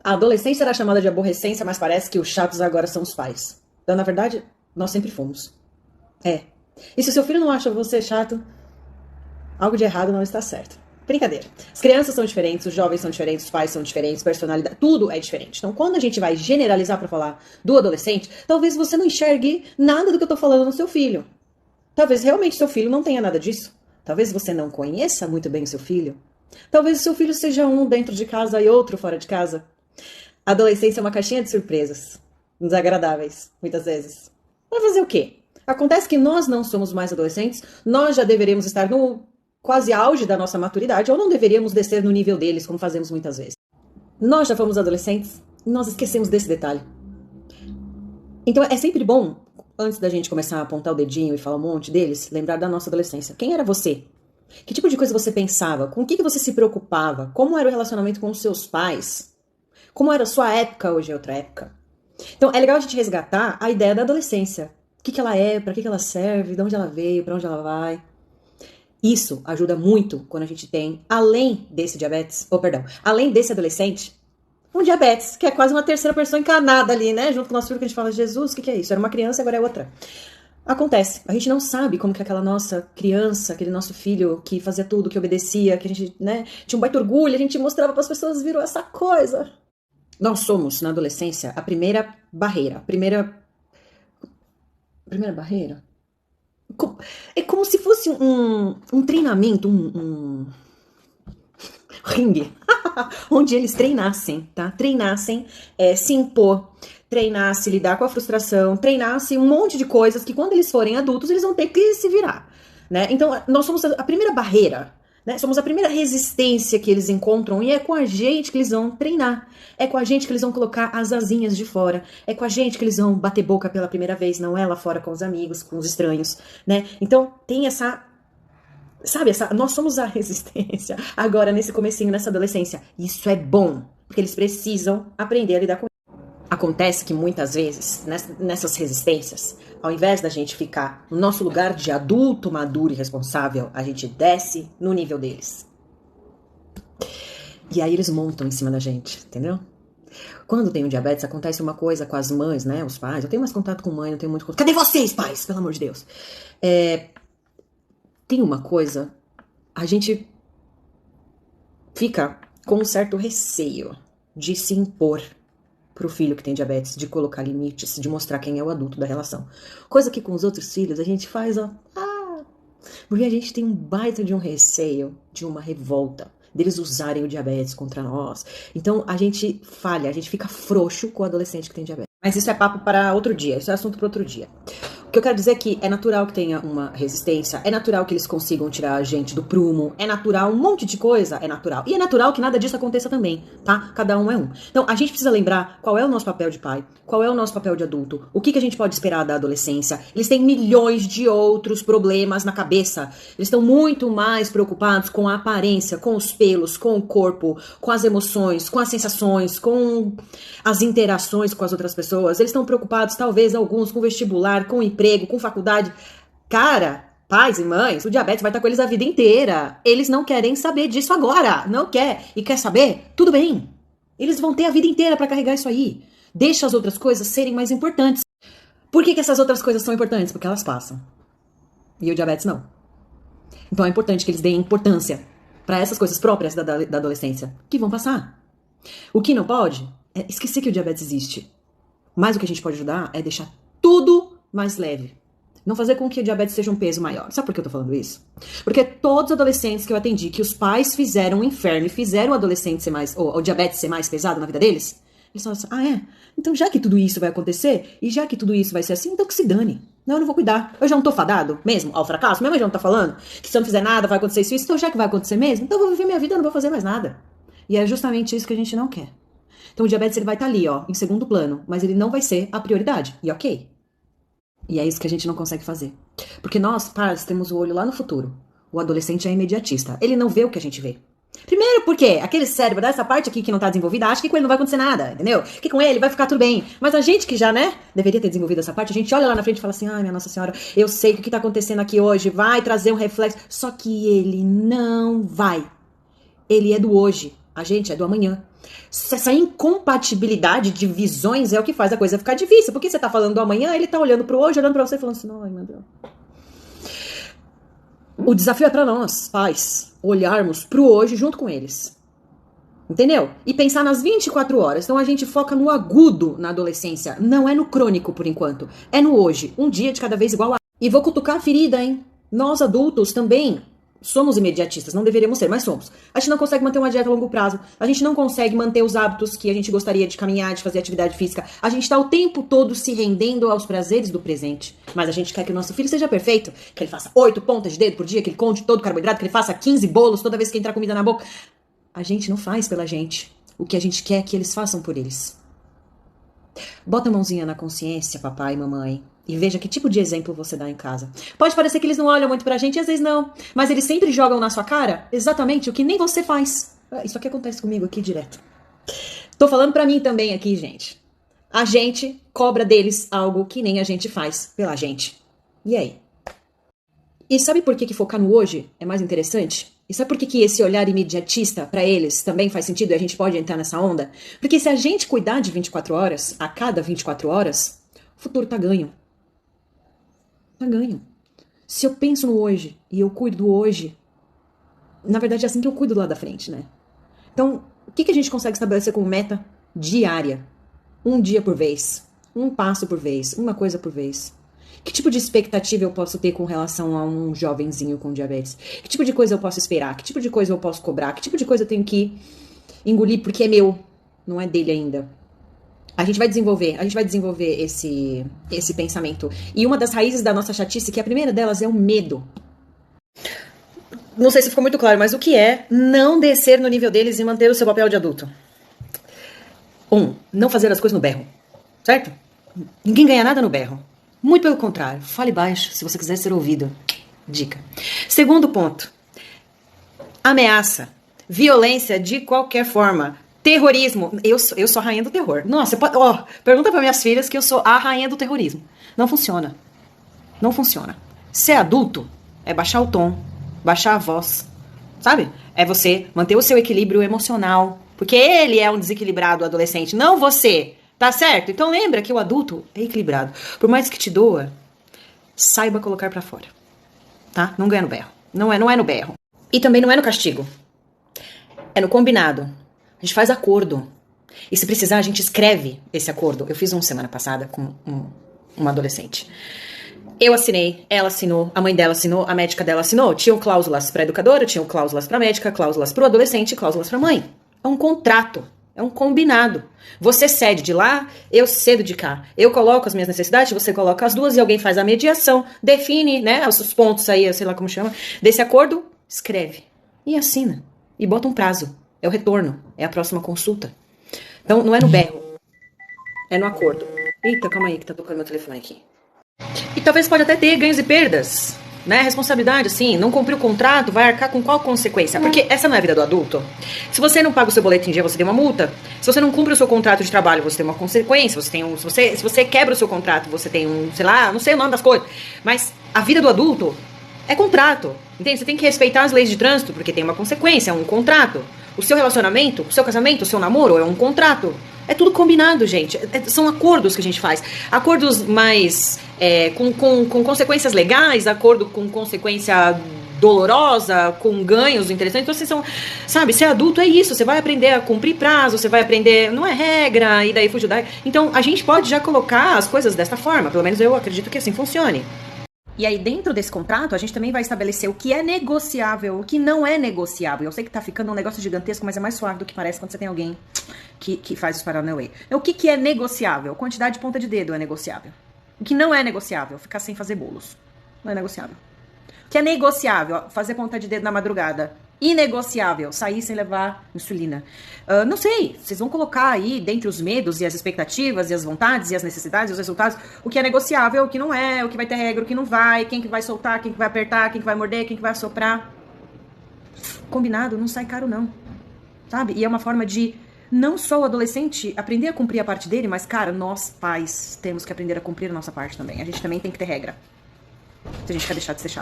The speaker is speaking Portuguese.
A adolescência era chamada de aborrecência, mas parece que os chatos agora são os pais. Então, na verdade, nós sempre fomos. É. E se o seu filho não acha você chato, algo de errado não está certo. Brincadeira. As crianças são diferentes, os jovens são diferentes, os pais são diferentes, personalidade, tudo é diferente. Então, quando a gente vai generalizar pra falar do adolescente, talvez você não enxergue nada do que eu tô falando no seu filho. Talvez realmente seu filho não tenha nada disso. Talvez você não conheça muito bem o seu filho. Talvez o seu filho seja um dentro de casa e outro fora de casa. A adolescência é uma caixinha de surpresas, desagradáveis, muitas vezes. Vai fazer o quê? Acontece que nós não somos mais adolescentes, nós já deveríamos estar no quase auge da nossa maturidade, ou não deveríamos descer no nível deles, como fazemos muitas vezes. Nós já fomos adolescentes e nós esquecemos desse detalhe. Então é sempre bom, antes da gente começar a apontar o dedinho e falar um monte deles, lembrar da nossa adolescência. Quem era você? Que tipo de coisa você pensava? Com o que você se preocupava? Como era o relacionamento com os seus pais? Como era a sua época, hoje é outra época. Então é legal a gente resgatar a ideia da adolescência. O que ela é, para que ela serve, de onde ela veio, para onde ela vai. Isso ajuda muito quando a gente tem, além desse diabetes, além desse adolescente, um diabetes, que é quase uma terceira pessoa encarnada ali, né? Junto com o nosso filho, que a gente fala, Jesus, o que é isso? Era uma criança, agora é outra. Acontece. A gente não sabe como que aquela nossa criança, aquele nosso filho que fazia tudo, que obedecia, que a gente, né, tinha um baita orgulho, a gente mostrava para as pessoas, virou essa coisa. Nós somos, na adolescência, a primeira barreira. Primeira barreira? É como se fosse um treinamento, um ringue, onde eles treinassem, tá? Treinassem se impor, treinassem lidar com a frustração, treinassem um monte de coisas que quando eles forem adultos, eles vão ter que se virar, né? Então, nós somos a primeira barreira, né? Somos a primeira resistência que eles encontram e é com a gente que eles vão treinar. É com a gente que eles vão colocar as asinhas de fora. É com a gente que eles vão bater boca pela primeira vez, não é lá fora com os amigos, com os estranhos, né? Então, tem essa... Sabe, nós somos a resistência agora nesse comecinho, nessa adolescência. Isso é bom, porque eles precisam aprender a lidar com isso. Acontece que muitas vezes, nessas resistências, ao invés da gente ficar no nosso lugar de adulto, maduro e responsável, a gente desce no nível deles. E aí eles montam em cima da gente, entendeu? Quando tem um diabetes, acontece uma coisa com as mães, né? Os pais. Eu tenho mais contato com mãe, eu tenho muito contato. Cadê vocês, pais? Pelo amor de Deus. Tem uma coisa, a gente fica com um certo receio de se impor pro filho que tem diabetes, de colocar limites, de mostrar quem é o adulto da relação. Coisa que com os outros filhos a gente faz, porque a gente tem um baita de um receio, de uma revolta, deles usarem o diabetes contra nós. Então a gente falha, a gente fica frouxo com o adolescente que tem diabetes. Mas isso é papo para outro dia, isso é assunto para outro dia. O que eu quero dizer é que é natural que tenha uma resistência, é natural que eles consigam tirar a gente do prumo, é natural, um monte de coisa é natural. E é natural que nada disso aconteça também, tá? Cada um é um. Então, a gente precisa lembrar qual é o nosso papel de pai, qual é o nosso papel de adulto, o que a gente pode esperar da adolescência. Eles têm milhões de outros problemas na cabeça. Eles estão muito mais preocupados com a aparência, com os pelos, com o corpo, com as emoções, com as sensações, com as interações com as outras pessoas. Eles estão preocupados, talvez, alguns, com vestibular, com emprego, com faculdade. Cara, pais e mães, o diabetes vai estar com eles a vida inteira. Eles não querem saber disso agora. Não quer. E quer saber? Tudo bem. Eles vão ter a vida inteira para carregar isso aí. Deixa as outras coisas serem mais importantes. Por que essas outras coisas são importantes? Porque elas passam. E o diabetes não. Então é importante que eles deem importância para essas coisas próprias da adolescência, que vão passar. O que não pode é esquecer que o diabetes existe. Mas o que a gente pode ajudar é deixar tudo mais leve. Não fazer com que o diabetes seja um peso maior. Sabe por que eu tô falando isso? Porque todos os adolescentes que eu atendi, que os pais fizeram o inferno e fizeram o adolescente ser mais, ou o diabetes ser mais pesado na vida deles, eles falam assim, então já que tudo isso vai acontecer, e já que tudo isso vai ser assim, então que se dane. Não, eu não vou cuidar. Eu já não tô fadado mesmo ao fracasso. Minha mãe já não tá falando que se eu não fizer nada vai acontecer isso, então já que vai acontecer mesmo, então eu vou viver minha vida, eu não vou fazer mais nada. E é justamente isso que a gente não quer. Então o diabetes ele vai estar ali, em segundo plano, mas ele não vai ser a prioridade. E ok. E é isso que a gente não consegue fazer. Porque nós, pais, temos o olho lá no futuro. O adolescente é imediatista. Ele não vê o que a gente vê. Primeiro porque aquele cérebro dessa parte aqui que não tá desenvolvida, acha que com ele não vai acontecer nada, entendeu? Que com ele vai ficar tudo bem. Mas a gente que já, deveria ter desenvolvido essa parte, a gente olha lá na frente e fala assim, minha Nossa Senhora, eu sei que o que tá acontecendo aqui hoje vai trazer um reflexo. Só que ele não vai. Ele é do hoje. A gente é do amanhã. Essa incompatibilidade de visões é o que faz a coisa ficar difícil. Porque você tá falando do amanhã, ele tá olhando pro hoje, olhando pra você e falando assim, ai meu Deus. O desafio é pra nós, pais, olharmos pro hoje junto com eles. Entendeu? E pensar nas 24 horas. Então a gente foca no agudo na adolescência. Não é no crônico por enquanto. É no hoje. Um dia de cada vez igual a... E vou cutucar a ferida, hein? Nós adultos também somos imediatistas. Não deveríamos ser, mas somos. A gente não consegue manter uma dieta a longo prazo. A gente não consegue manter os hábitos que a gente gostaria de caminhar, de fazer atividade física. A gente tá o tempo todo se rendendo aos prazeres do presente. Mas a gente quer que o nosso filho seja perfeito. Que ele faça 8 pontas de dedo por dia, que ele conte todo o carboidrato, que ele faça 15 bolos toda vez que entrar comida na boca. A gente não faz pela gente o que a gente quer que eles façam por eles. Bota a mãozinha na consciência, papai e mamãe, e veja que tipo de exemplo você dá em casa. Pode parecer que eles não olham muito pra gente, e às vezes não, mas eles sempre jogam na sua cara exatamente o que nem você faz. Isso aqui acontece comigo aqui direto. Tô falando pra mim também aqui, gente. A gente cobra deles algo que nem a gente faz pela gente. E aí? E sabe por que focar no hoje é mais interessante? E sabe por que esse olhar imediatista pra eles também faz sentido e a gente pode entrar nessa onda? Porque se a gente cuidar de 24 horas, a cada 24 horas, o futuro tá ganho. Tá ganho. Se eu penso no hoje e eu cuido do hoje, na verdade é assim que eu cuido lá da frente, né? Então, o que a gente consegue estabelecer como meta diária? Um dia por vez, um passo por vez, uma coisa por vez. Que tipo de expectativa eu posso ter com relação a um jovenzinho com diabetes? Que tipo de coisa eu posso esperar? Que tipo de coisa eu posso cobrar? Que tipo de coisa eu tenho que engolir porque é meu, não é dele ainda? A gente vai desenvolver esse pensamento. E uma das raízes da nossa chatice, que a primeira delas é o medo. Não sei se ficou muito claro, mas o que é não descer no nível deles e manter o seu papel de adulto? Não fazer as coisas no berro, certo? Ninguém ganha nada no berro. Muito pelo contrário, fale baixo se você quiser ser ouvido. Dica. Segundo ponto. Ameaça. Violência de qualquer forma. Terrorismo. Eu sou a rainha do terror. Nossa, pergunta para minhas filhas que eu sou a rainha do terrorismo. Não funciona. Não funciona. Ser adulto é baixar o tom, baixar a voz, sabe? É você manter o seu equilíbrio emocional. Porque ele é um desequilibrado adolescente, não você. Tá certo? Então lembra que o adulto é equilibrado. Por mais que te doa, saiba colocar pra fora. Tá? Não ganha no berro. Não é no berro. E também não é no castigo. É no combinado. A gente faz acordo. E se precisar, a gente escreve esse acordo. Eu fiz semana passada com uma adolescente. Eu assinei, ela assinou, a mãe dela assinou, a médica dela assinou. Tinham cláusulas pra educadora, tinham cláusulas pra médica, cláusulas pro adolescente, cláusulas pra mãe. É um contrato. É um combinado. Você cede de lá, eu cedo de cá. Eu coloco as minhas necessidades, você coloca as duas e alguém faz a mediação, define, né, os pontos aí, sei lá como chama, desse acordo, escreve e assina. E bota um prazo. É o retorno. É a próxima consulta. Então, não é no berro. É no acordo. Eita, calma aí que tá tocando meu telefone aqui. E talvez pode até ter ganhos e perdas. Né? Responsabilidade, assim, não cumprir o contrato, vai arcar com qual consequência? Porque essa não é a vida do adulto. Se você não paga o seu boleto em dia, você tem uma multa. Se você não cumpre o seu contrato de trabalho, você tem uma consequência. Você tem se você quebra o seu contrato, você tem sei lá, não sei o nome das coisas. Mas a vida do adulto é contrato. Entende? Você tem que respeitar as leis de trânsito, porque tem uma consequência, é um contrato. O seu relacionamento, o seu casamento, o seu namoro é um contrato. É tudo combinado, gente. São acordos que a gente faz. Acordos mais com consequências legais, acordo com consequência dolorosa, com ganhos interessantes. Então, vocês são, sabe, ser adulto é isso. Você vai aprender a cumprir prazo, você vai aprender, não é regra, e daí fugir da... Então, a gente pode já colocar as coisas desta forma. Pelo menos eu acredito que assim funcione. E aí, dentro desse contrato, a gente também vai estabelecer o que é negociável, o que não é negociável. Eu sei que tá ficando um negócio gigantesco, mas é mais suave do que parece quando você tem alguém que faz os Paranauê. O que é negociável? Quantidade de ponta de dedo é negociável. O que não é negociável? Ficar sem fazer bolos. Não é negociável. O que é negociável? Fazer ponta de dedo na madrugada. Inegociável, sair sem levar insulina. Não sei, vocês vão colocar aí, dentre os medos e as expectativas e as vontades e as necessidades e os resultados, o que é negociável, o que não é, o que vai ter regra, o que não vai, quem que vai soltar, quem que vai apertar, quem que vai morder, quem que vai assoprar. Combinado, não sai caro não, sabe? E é uma forma de não só o adolescente aprender a cumprir a parte dele, mas, cara, nós pais temos que aprender a cumprir a nossa parte também. A gente também tem que ter regra, se a gente quer deixar de ser chato.